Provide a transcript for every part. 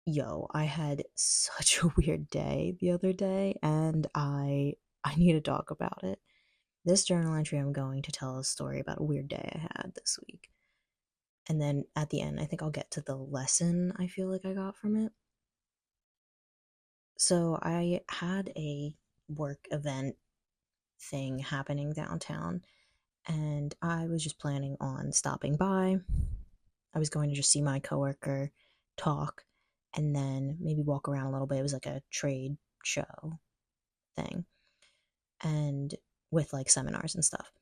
Yo, I had such a weird day the other day, and I need to talk about it. This journal entry, I'm going to tell a story about a weird day I had this week. And then at the end, I think I'll get to the lesson I feel like I got from it. So I had a work event thing happening downtown, and I was just planning on stopping by. I was going to just see my coworker, talk, and then maybe walk around a little bit. It was like a trade show thing, and with like seminars and stuff.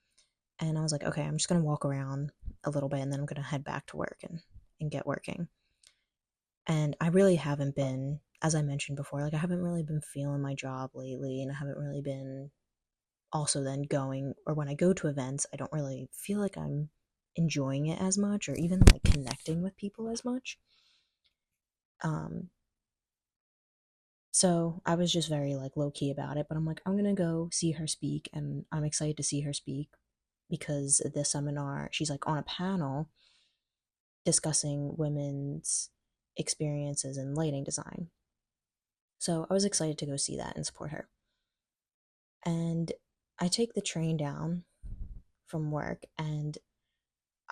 And I was like, okay, I'm just gonna walk around a little bit and then I'm gonna head back to work and get working. And I really haven't been, as I mentioned before, like I haven't really been feeling my job lately, and I haven't really been also then going, or when I go to events, I don't really feel like I'm enjoying it as much or even like connecting with people as much. Um, so I was just very like low key about it, but I'm like, I'm gonna go see her speak, and I'm excited to see her speak because the seminar, she's like on a panel discussing women's experiences in lighting design. So I was excited to go see that and support her. And I take the train down from work, and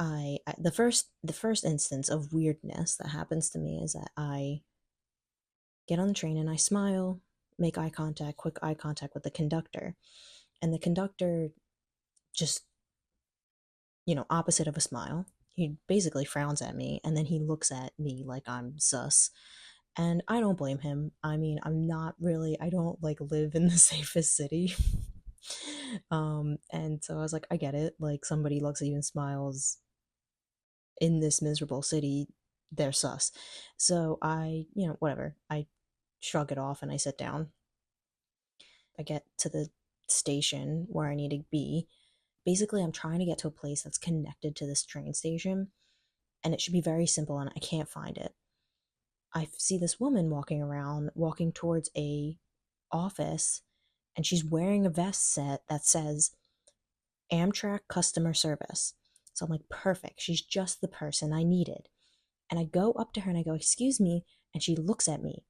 the first instance of weirdness that happens to me is that I get on the train and I smile, make eye contact, quick eye contact with the conductor. And the conductor just, opposite of a smile, he basically frowns at me and then he looks at me like I'm sus. And I don't blame him. I mean, I don't like live in the safest city. And so I was like, I get it. Like somebody looks at you and smiles in this miserable city, they're sus. So whatever. I shrug it off and I sit down. I get to the station where I need to be. Basically, I'm trying to get to a place that's connected to this train station, and it should be very simple, and I can't find it. I see this woman walking around, walking towards a office, and she's wearing a vest set that says Amtrak customer service. So I'm like, perfect. She's just the person I needed. And I go up to her and I go, "Excuse me," and she looks at me,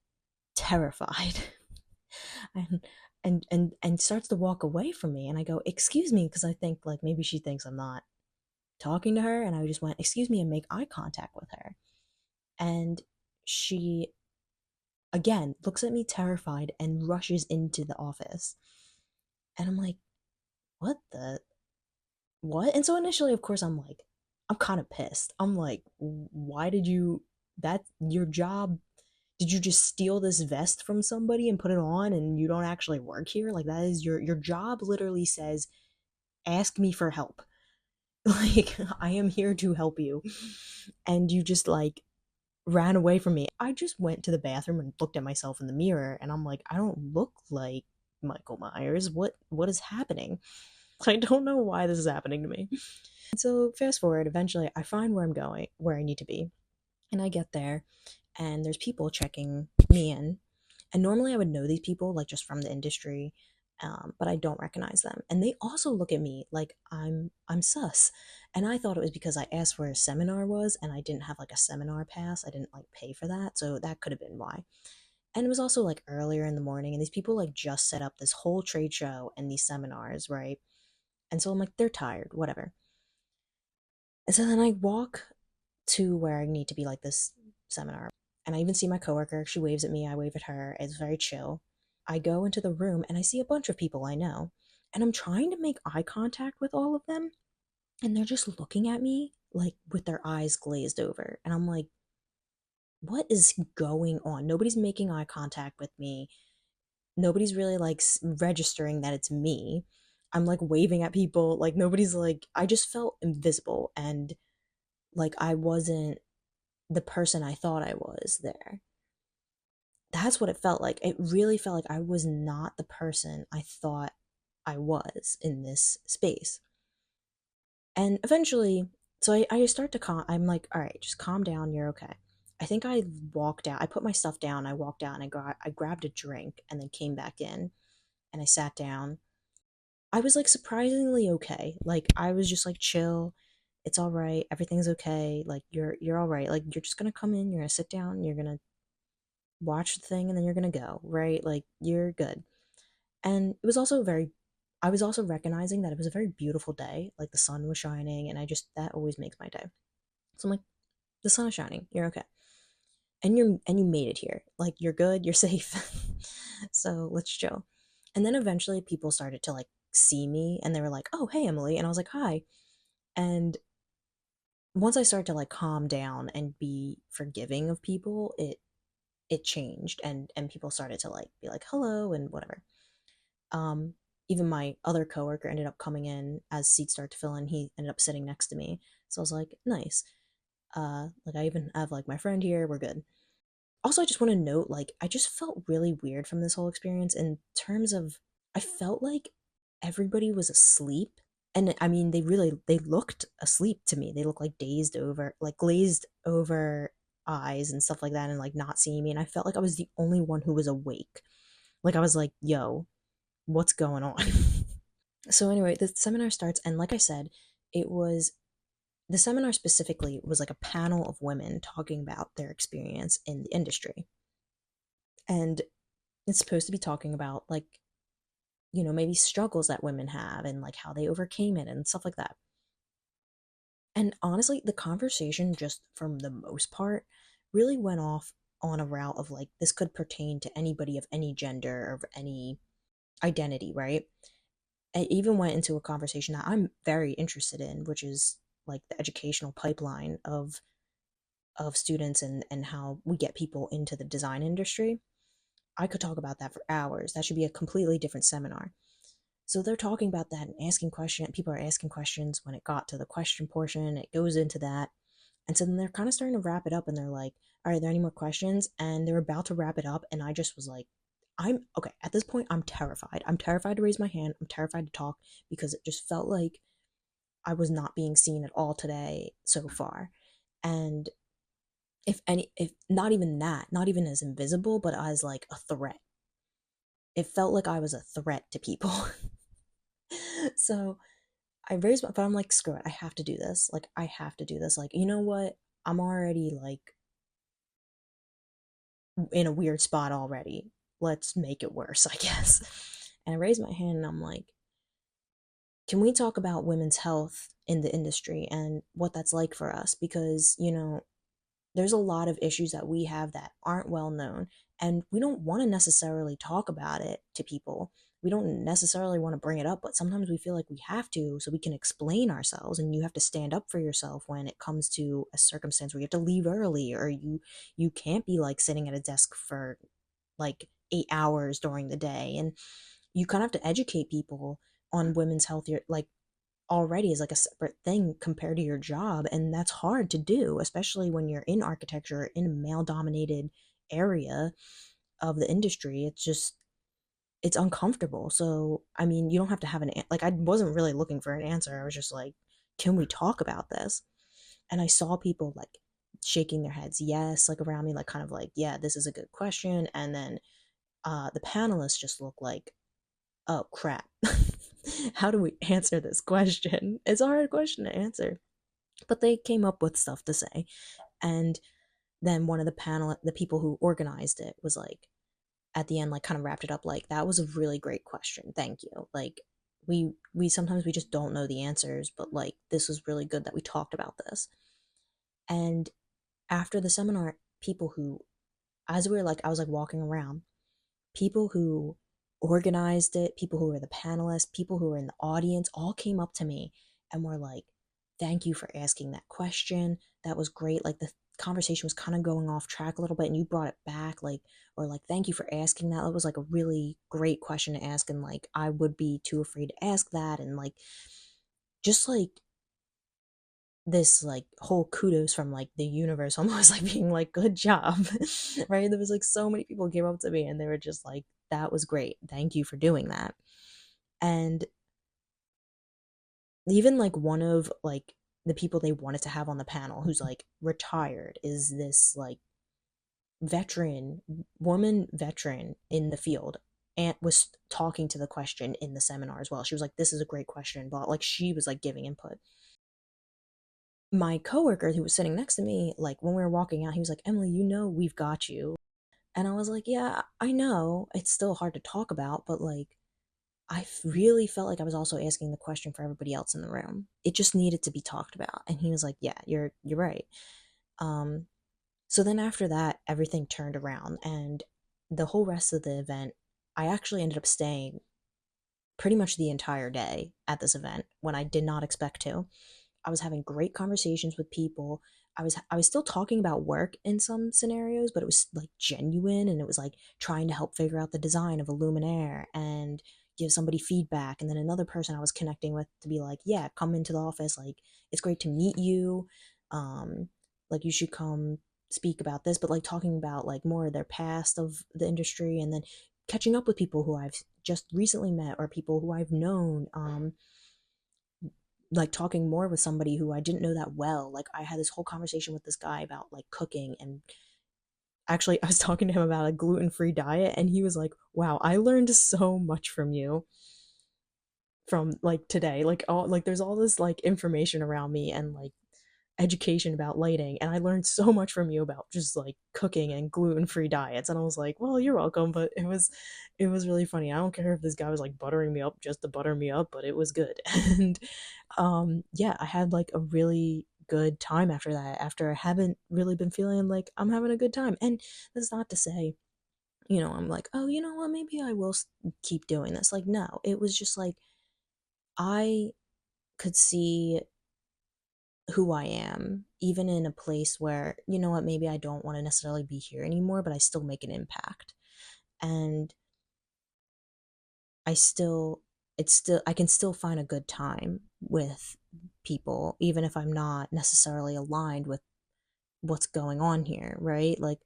terrified. and and starts to walk away from me, and I go, "Excuse me," because I think like maybe she thinks I'm not talking to her, and I just went, "Excuse me," and make eye contact with her. And she again looks at me terrified and rushes into the office. And I'm like, what the what? And so initially, of course, I'm kind of pissed. I'm like, why did you, that's your job? Did you just steal this vest from somebody and put it on and you don't actually work here? Like that is your job literally says, ask me for help. Like I am here to help you. And you just like ran away from me. I just went to the bathroom and looked at myself in the mirror and I'm like, I don't look like Michael Myers. What is happening? I don't know why this is happening to me. So fast forward, eventually I find where I'm going, where I need to be. And I get there and there's people checking me in. And normally I would know these people like just from the industry, but I don't recognize them. And they also look at me like I'm sus. And I thought it was because I asked where a seminar was and I didn't have like a seminar pass. I didn't like pay for that. So that could have been why. And it was also like earlier in the morning and these people like just set up this whole trade show and these seminars, right? And so I'm like, they're tired, whatever. And so then I walk to where I need to be, like this seminar. And I even see my coworker. She waves at me. I wave at her. It's very chill. I go into the room and I see a bunch of people I know. And I'm trying to make eye contact with all of them. And they're just looking at me like with their eyes glazed over. And I'm like, what is going on? Nobody's making eye contact with me. Nobody's really like registering that it's me. I'm like waving at people. Like nobody's like, I just felt invisible and like I wasn't the person I thought I was there. That's what it felt like. It really felt like I was not the person I thought I was in this space. And eventually, so I start to calm. I'm like, all right, just calm down. You're okay. I think I walked out. I put my stuff down. I walked out and I grabbed a drink and then came back in and I sat down. I was like surprisingly okay. Like I was just like chill. It's all right. Everything's okay. Like you're all right. Like you're just gonna come in. You're gonna sit down. You're gonna watch the thing and then you're gonna go, right? Like you're good. And it was also very, I was also recognizing that it was a very beautiful day. Like the sun was shining, and I just, that always makes my day. So I'm like, the sun is shining, you're okay. And you made it here. Like you're good, you're safe. So let's chill. And then eventually people started to like see me and they were like, oh, hey, Emily. And I was like, hi. And once I started to like calm down and be forgiving of people, it changed and people started to like be like hello and whatever. Um, Even my other coworker ended up coming in as seats started to fill in. He ended up sitting next to me, so I was like, nice. Like I even have like my friend here. We're good. Also, I just want to note, like, I just felt really weird from this whole experience in terms of I felt like everybody was asleep. And I mean, they looked asleep to me. They looked like dazed over, like glazed over eyes and stuff like that, and like not seeing me. And I felt like I was the only one who was awake. Like I was like, yo, what's going on? So anyway, the seminar starts, and like I said, it was the seminar specifically was like a panel of women talking about their experience in the industry. And it's supposed to be talking about like, maybe struggles that women have and like how they overcame it and stuff like that. And honestly, the conversation, just from the most part, really went off on a route of like, this could pertain to anybody of any gender or of any identity, right? It even went into a conversation that I'm very interested in, which is like the educational pipeline of students and how we get people into the design industry. I could talk about that for hours. That should be a completely different seminar. So they're talking about that and asking questions. People are asking questions. When it got to the question portion, it goes into that. And so then they're kind of starting to wrap it up and they're like, all right, are there any more questions? And they're about to wrap it up. And I just was like, I'm okay. At this point, I'm terrified. I'm terrified to raise my hand. I'm terrified to talk because it just felt like I was not being seen at all today so far. And if not even that, not even as invisible, but as like a threat. It felt like I was a threat to people. So I raised my, but I'm like, screw it, I have to do this. Like, I have to do this. Like, you know what? I'm already like in a weird spot already. Let's make it worse, I guess. And I raised my hand and I'm like, can we talk about women's health in the industry and what that's like for us? Because, there's a lot of issues that we have that aren't well known, and we don't want to necessarily talk about it to people. We don't necessarily want to bring it up, but sometimes we feel like we have to so we can explain ourselves, and you have to stand up for yourself when it comes to a circumstance where you have to leave early, or you can't be like sitting at a desk for like 8 hours during the day. And you kind of have to educate people on women's health, like already is like a separate thing compared to your job, and that's hard to do, especially when you're in architecture in a male dominated area of the industry. It's uncomfortable. So I mean, you don't have to have like, I wasn't really looking for an answer. I was just like, can we talk about this? And I saw people like shaking their heads yes, like around me, like kind of like, yeah, this is a good question. And then the panelists just look like, oh crap. How do we answer this question? It's a hard question to answer. But they came up with stuff to say. And then one of the people who organized it was like, at the end, like kind of wrapped it up like, that was a really great question. Thank you. Like, we sometimes we just don't know the answers, but like, this was really good that we talked about this. And after the seminar, people who, as we were like, I was like walking around, people who organized it, people who were the panelists, people who were in the audience, all came up to me and were like, thank you for asking that question. That was great. Like, the conversation was kind of going off track a little bit and you brought it back, like, or like, thank you for asking that. That was like a really great question to ask. And like, I would be too afraid to ask that. And like, just like this like whole kudos from like the universe, almost like being like, good job. Right, there was like so many people came up to me and they were just like, that was great, thank you for doing that. And even like one of like the people they wanted to have on the panel, who's like retired, is this like veteran woman, veteran in the field, and was talking to the question in the seminar as well. She was like, this is a great question, but like, she was like giving input. My coworker who was sitting next to me, like when we were walking out, he was like, Emily, we've got you. And I was like, yeah, I know it's still hard to talk about, but like, really felt like I was also asking the question for everybody else in the room. It just needed to be talked about. And he was like, yeah, you're right. Um, so then after that, everything turned around, and the whole rest of the event, I actually ended up staying pretty much the entire day at this event when I did not expect to. I was having great conversations with people. I was still talking about work in some scenarios, but it was like genuine, and it was like trying to help figure out the design of a luminaire and give somebody feedback. And then another person I was connecting with to be like, yeah, come into the office, like it's great to meet you. Um like you should come speak about this, but like talking about like more of their past of the industry, and then catching up with people who I've just recently met or people who I've known. Like talking more with somebody who I didn't know that well. Like I had this whole conversation with this guy about like cooking, and actually I was talking to him about a gluten-free diet, and he was like, "Wow, I learned so much from you from like today." Like all like there's all this like information around me and like education about lighting, and I learned so much from you about just like cooking and gluten-free diets. And I was like, well, you're welcome. But it was really funny. I don't care if this guy was like buttering me up just to butter me up, but it was good. And yeah, I had like a really good time after that, after I haven't really been feeling like I'm having a good time. And that's not to say, I'm like, oh, you know what, maybe I will keep doing this. Like, no, it was just like I could see who I am, even in a place where, you know what, maybe I don't want to necessarily be here anymore, but I still make an impact. And I still, I can still find a good time with people, even if I'm not necessarily aligned with what's going on here, right? Like,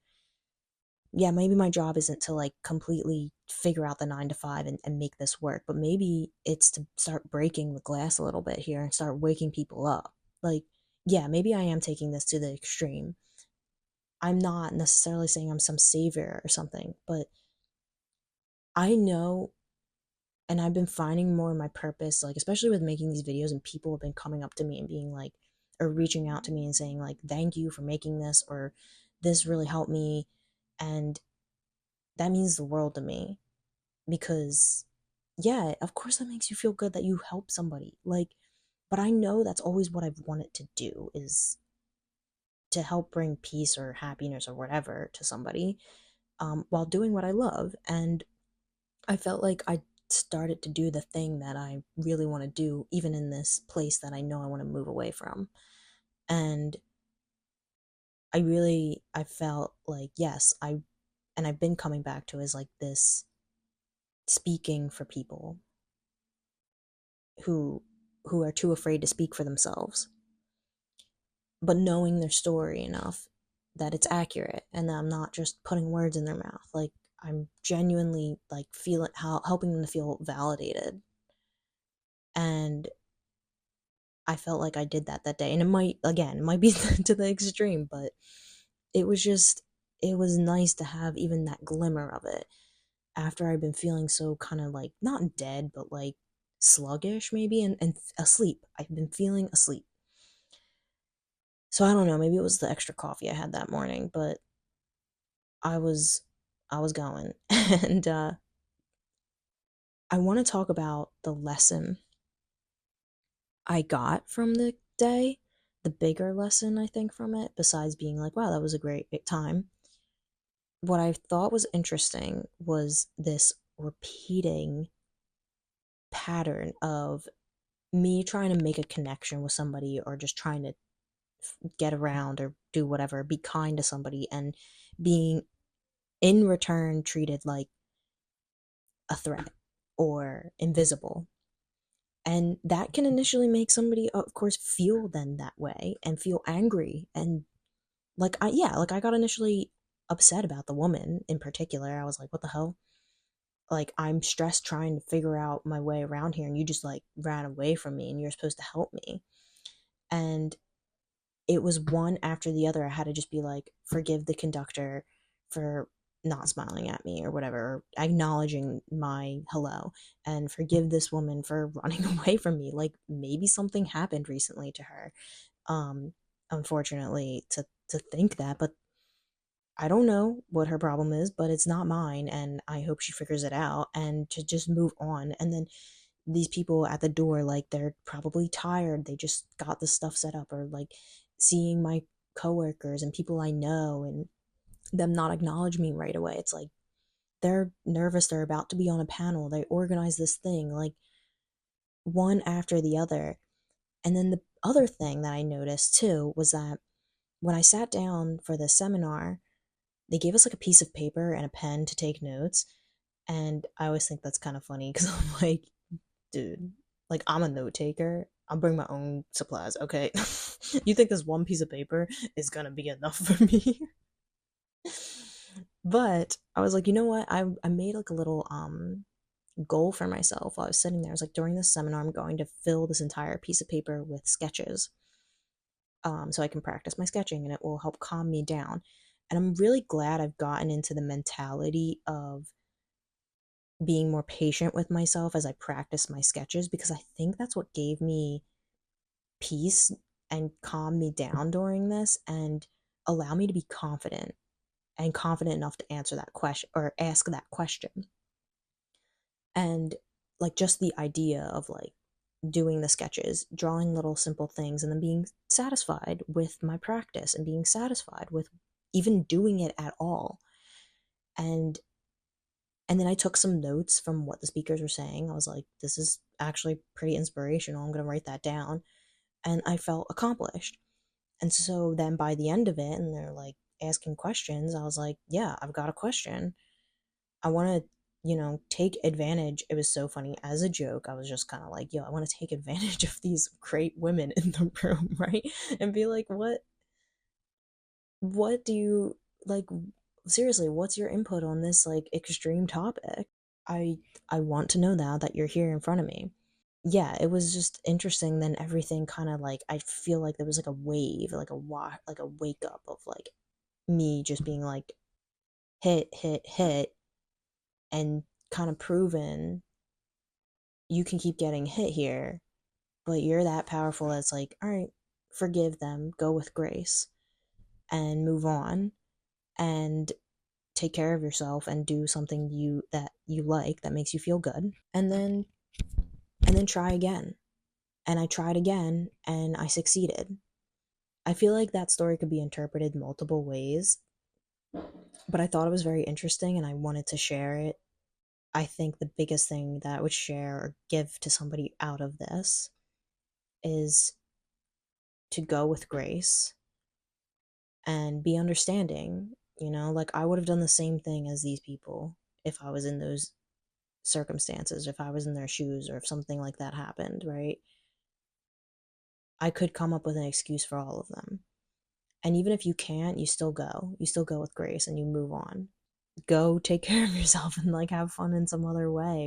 yeah, maybe my job isn't to like completely figure out the 9 to 5 and make this work, but maybe it's to start breaking the glass a little bit here and start waking people up. Like, yeah, maybe I am taking this to the extreme. I'm not necessarily saying I'm some savior or something, but I know, and I've been finding more of my purpose, like especially with making these videos, and people have been coming up to me and being like, or reaching out to me and saying like, thank you for making this, or this really helped me. And that means the world to me, because yeah, of course that makes you feel good that you help somebody. Like, but I know that's always what I've wanted to do, is to help bring peace or happiness or whatever to somebody, while doing what I love. And I felt like I started to do the thing that I really want to do, even in this place that I know I want to move away from. And I felt like, yes, and I've been coming back to is like this speaking for people who who are too afraid to speak for themselves, but knowing their story enough that it's accurate and that I'm not just putting words in their mouth. Like I'm genuinely like feeling how helping them to feel validated. And I felt like I did that day. And it might, again, it might be to the extreme, but it was just, it was nice to have even that glimmer of it after I've been feeling so kind of like, not dead, but like sluggish maybe, and asleep. I've been feeling asleep. So I don't know, maybe it was the extra coffee I had that morning, but I was, I was going. And I want to talk about the lesson I got from the day, the bigger lesson I think from it, besides being like, wow, that was a great time. What I thought was interesting was this repeating pattern of me trying to make a connection with somebody, or just trying to get around or do whatever, be kind to somebody, and being in return treated like a threat or invisible. And that can initially make somebody, of course, feel then that way and feel angry. And like, yeah, like I got initially upset about the woman in particular. I was like, what the hell? Like, I'm stressed trying to figure out my way around here, and you just like ran away from me, and you're supposed to help me. And it was one after the other. I had to just be like, forgive the conductor for not smiling at me or whatever, acknowledging my hello, and forgive this woman for running away from me. Like maybe something happened recently to her. Um, Unfortunately to think that, but I don't know what her problem is, but it's not mine, and I hope she figures it out and to just move on. And then these people at the door, like, they're probably tired. They just got the stuff set up, or like seeing my coworkers and people I know and them not acknowledge me right away. It's like they're nervous. They're about to be on a panel. They organize this thing, like, one after the other. And then the other thing that I noticed too was that when I sat down for the seminar, they gave us like a piece of paper and a pen to take notes. And I always think that's kind of funny because I'm like, dude, like, I'm a note taker. I'll bring my own supplies, okay? You think this one piece of paper is gonna be enough for me? But I was like, you know what? I made like a little goal for myself while I was sitting there. I was like, during this seminar, I'm going to fill this entire piece of paper with sketches, so I can practice my sketching and it will help calm me down. And I'm really glad I've gotten into the mentality of being more patient with myself as I practice my sketches, because I think that's what gave me peace and calmed me down during this and allow me to be confident and confident enough to answer that question or ask that question. And like, just the idea of like doing the sketches, drawing little simple things, and then being satisfied with my practice and being satisfied with even doing it at all. And then I took some notes from what the speakers were saying. I was like, this is actually pretty inspirational. I'm going to write that down. And I felt accomplished. And so then by the end of it, and they're like asking questions, I was like, yeah, I've got a question. I want to, take advantage. It was so funny. As a joke, I was just kind of like, yo, I want to take advantage of these great women in the room, right? And be like, what do you like? Seriously, what's your input on this like extreme topic? I I want to know now that you're here in front of me. Yeah, it was just interesting. Then everything kind of like, I feel like there was like a wave, like like a wake up of like me just being like, hit, hit, hit, and kind of proven you can keep getting hit here, but you're that powerful that's like, all right, forgive them, go with grace, and move on, and take care of yourself and do something you like that makes you feel good, and then try again. And I tried again and I succeeded. I feel like that story could be interpreted multiple ways, but I thought it was very interesting and I wanted to share it. I think the biggest thing that I would share or give to somebody out of this is to go with grace and be understanding. Like, I would have done the same thing as these people if I was in those circumstances, if I was in their shoes, or if something like that happened, right? I could come up with an excuse for all of them. And even if you can't, you still go. You still go with grace and you move on. Go take care of yourself and like have fun in some other way.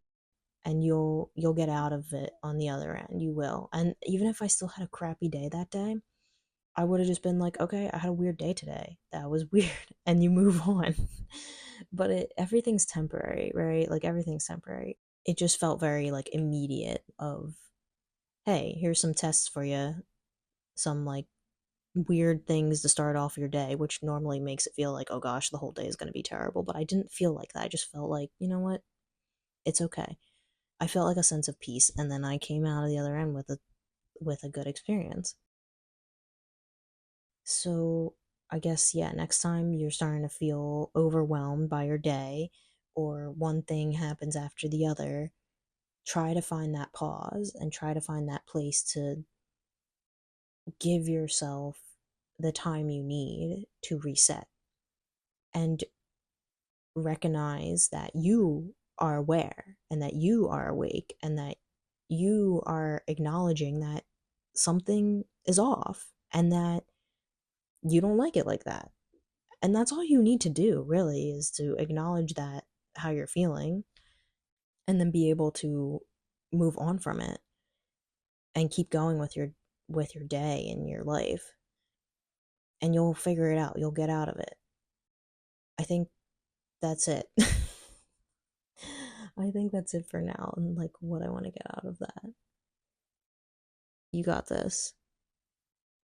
And you'll get out of it on the other end. You will. And even if I still had a crappy day that day, I would have just been like, okay, I had a weird day today. That was weird. And you move on. But everything's temporary, right? Like, everything's temporary. It just felt very like immediate of, hey, here's some tests for you. Some like weird things to start off your day, which normally makes it feel like, oh gosh, the whole day is going to be terrible. But I didn't feel like that. I just felt like, you know what? It's okay. I felt like a sense of peace, and then I came out of the other end with a good experience. So I guess, yeah, next time you're starting to feel overwhelmed by your day, or one thing happens after the other, try to find that pause and try to find that place to give yourself the time you need to reset, and recognize that you are aware and that you are awake and that you are acknowledging that something is off and that you don't like it like that. And that's all you need to do, really, is to acknowledge that, how you're feeling, and then be able to move on from it and keep going with your day and your life, and you'll figure it out. You'll get out of it. I think that's it. I think that's it for now, and like what I want to get out of that. You got this.